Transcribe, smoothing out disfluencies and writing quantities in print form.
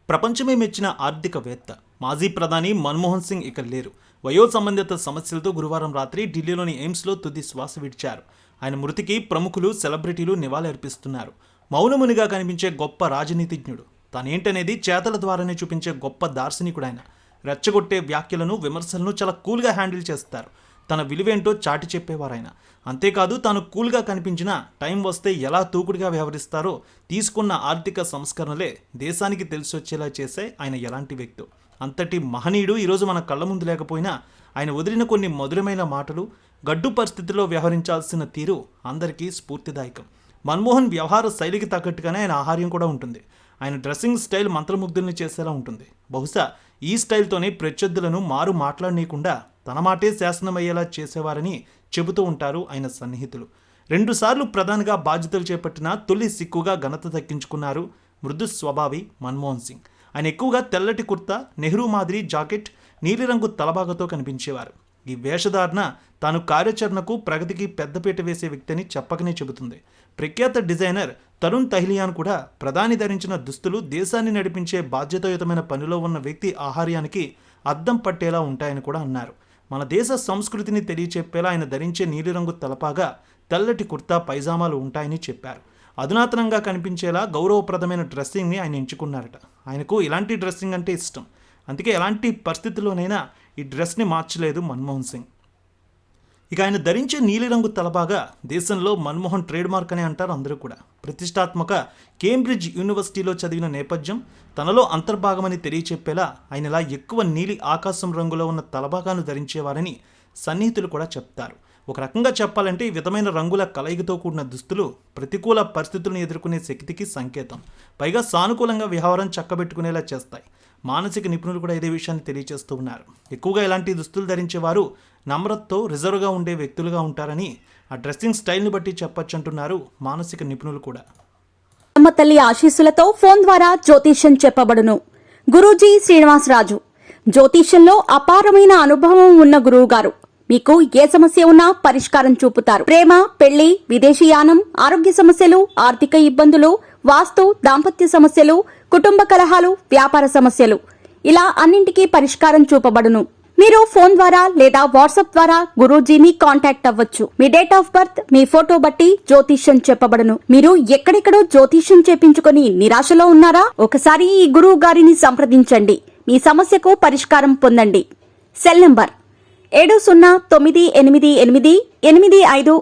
ప్రపంచమే మెచ్చిన ఆర్థికవేత్త మాజీ ప్రధాని మన్మోహన్ సింగ్ ఇక లేరు. వయో సంబంధిత సమస్యలతో గురువారం రాత్రి ఢిల్లీలోని ఎయిమ్స్లో తుది శ్వాస విడిచారు. ఆయన మృతికి ప్రముఖులు, సెలబ్రిటీలు నివాళులర్పిస్తున్నారు. మౌనమునిగా కనిపించే గొప్ప రాజనీతిజ్ఞుడు, తానేంటనేది చేతల ద్వారానే చూపించే గొప్ప దార్శనికుడు ఆయన. రెచ్చగొట్టే వ్యాఖ్యలను, విమర్శలను చాలా కూల్గా హ్యాండిల్ చేస్తారు. తన విలువేంటో చాటి చెప్పేవారు ఆయన. అంతేకాదు, తాను కూల్గా కనిపించినా టైం వస్తే ఎలా తూకుడుగా వ్యవహరిస్తారో, తీసుకున్న ఆర్థిక సంస్కరణలే దేశానికి తెలిసొచ్చేలా చేసే ఆయన ఎలాంటి వ్యక్తి. అంతటి మహనీయుడు ఈరోజు మన కళ్ళ ముందు లేకపోయినా ఆయన వదిలిన కొన్ని మధురమైన మాటలు, గడ్డు పరిస్థితుల్లో వ్యవహరించాల్సిన తీరు అందరికీ స్ఫూర్తిదాయకం. మన్మోహన్ వ్యవహార శైలికి తగ్గట్టుగానే ఆయన ఆహార్యం కూడా ఉంటుంది. ఆయన డ్రెస్సింగ్ స్టైల్ మంత్రముగ్ధుల్ని చేసేలా ఉంటుంది. బహుశా ఈ స్టైల్తోనే ప్రత్యర్థులను మారు మాట్లాడనీయకుండా తన మాటే శాసనమయ్యేలా చేసేవారని చెబుతూ ఉంటారు ఆయన సన్నిహితులు. 2 సార్లు ప్రధానిగా బాధ్యతలు చేపట్టిన తొలి సిక్కుగా ఘనత దక్కించుకున్నారు మృదు స్వభావి మన్మోహన్ సింగ్. ఆయన ఎక్కువగా తెల్లటి కుర్తా, నెహ్రూ మాదిరి జాకెట్, నీలిరంగు తలబాగతో కనిపించేవారు. ఈ వేషధారణ తాను కార్యాచరణకు, ప్రగతికి పెద్దపీట వేసే వ్యక్తి అని చెప్పకనే చెబుతుంది. ప్రఖ్యాత డిజైనర్ తరుణ్ తహ్లియాన్ కూడా ప్రధాని ధరించిన దుస్తులు దేశాన్ని నడిపించే బాధ్యతాయుతమైన పనిలో ఉన్న వ్యక్తి ఆహార్యానికి అద్దం పట్టేలా ఉంటాయని కూడా అన్నారు. మన దేశ సంస్కృతిని తెలియచెప్పేలా ఆయన ధరించే నీలిరంగు తలపాగా, తెల్లటి కుర్తా, పైజామాలు ఉంటాయని చెప్పారు. అధునాతనంగా కనిపించేలా గౌరవప్రదమైన డ్రెస్సింగ్ని ఆయన ఎంచుకున్నారట. ఆయనకు ఇలాంటి డ్రెస్సింగ్ అంటే ఇష్టం. అందుకే ఎలాంటి పరిస్థితుల్లోనైనా ఈ డ్రెస్ని మార్చలేదు మన్మోహన్ సింగ్. ఇక ఆయన ధరించే నీలిరంగు తలబాగా దేశంలో మన్మోహన్ ట్రేడ్ మార్క్ అని అంటారు అందరూ కూడా. ప్రతిష్టాత్మక కేంబ్రిడ్జ్ యూనివర్సిటీలో చదివిన నేపథ్యం తనలో అంతర్భాగమని తెలియచెప్పేలా ఆయన ఇలా ఎక్కువ నీలి ఆకాశం రంగులో ఉన్న తలబాగాను ధరించేవారని సన్నిహితులు కూడా చెప్తారు. ఒక రకంగా చెప్పాలంటే ఈ విధమైన రంగుల కలయికతో కూడిన దుస్తులు ప్రతికూల పరిస్థితులను ఎదుర్కొనే శక్తికి సంకేతం. పైగా సానుకూలంగా వ్యవహారం చక్కబెట్టుకునేలా చేస్తాయి. మానసిక నిపుణులు కూడా ఇదే విషయాన్ని తెలియజేస్తూ ఉన్నారు. ఎక్కువగా ఇలాంటి దుస్తులు ధరించేవారు నమ్రతతో, రిజర్వ్గా ఉండే వ్యక్తులుగా ఉంటారని ఆ డ్రెస్సింగ్ స్టైల్ని బట్టి చెప్పొచ్చు అంటున్నారు మానసిక నిపుణులు కూడా. అమ్మ తల్లి ఆశీస్సులతో ఫోన్ ద్వారా జ్యోతిష్యం చెప్పబడును. గురూజీ శ్రీనివాసరాజు జ్యోతిష్యంలో అపారమైన అనుభవం ఉన్న గురువు గారు. మీకు ఏ సమస్య ఉన్నా పరిష్కారం చూపుతారు. ప్రేమ, పెళ్లి, విదేశీయానం, ఆరోగ్య సమస్యలు, ఆర్థిక ఇబ్బందులు, వాస్తు, దాంపత్య సమస్యలు, కుటుంబ కలహాలు, వ్యాపార సమస్యలు, ఇలా అన్నింటికీ పరిష్కారం చూపబడును. మీరు ఫోన్ ద్వారా లేదా వాట్సాప్ ద్వారా గురూజీని కాంటాక్ట్ అవ్వచ్చు. మీ డేట్ ఆఫ్ బర్త్, మీ ఫోటో బట్టి జ్యోతిష్యం చెప్పబడును. మీరు ఎక్కడెక్కడో జ్యోతిష్యం చేపించుకొని నిరాశలో ఉన్నారా? ఒకసారి ఈ గురువు గారిని సంప్రదించండి. మీ సమస్యకు పరిష్కారం పొందండి. Cell number 7098888511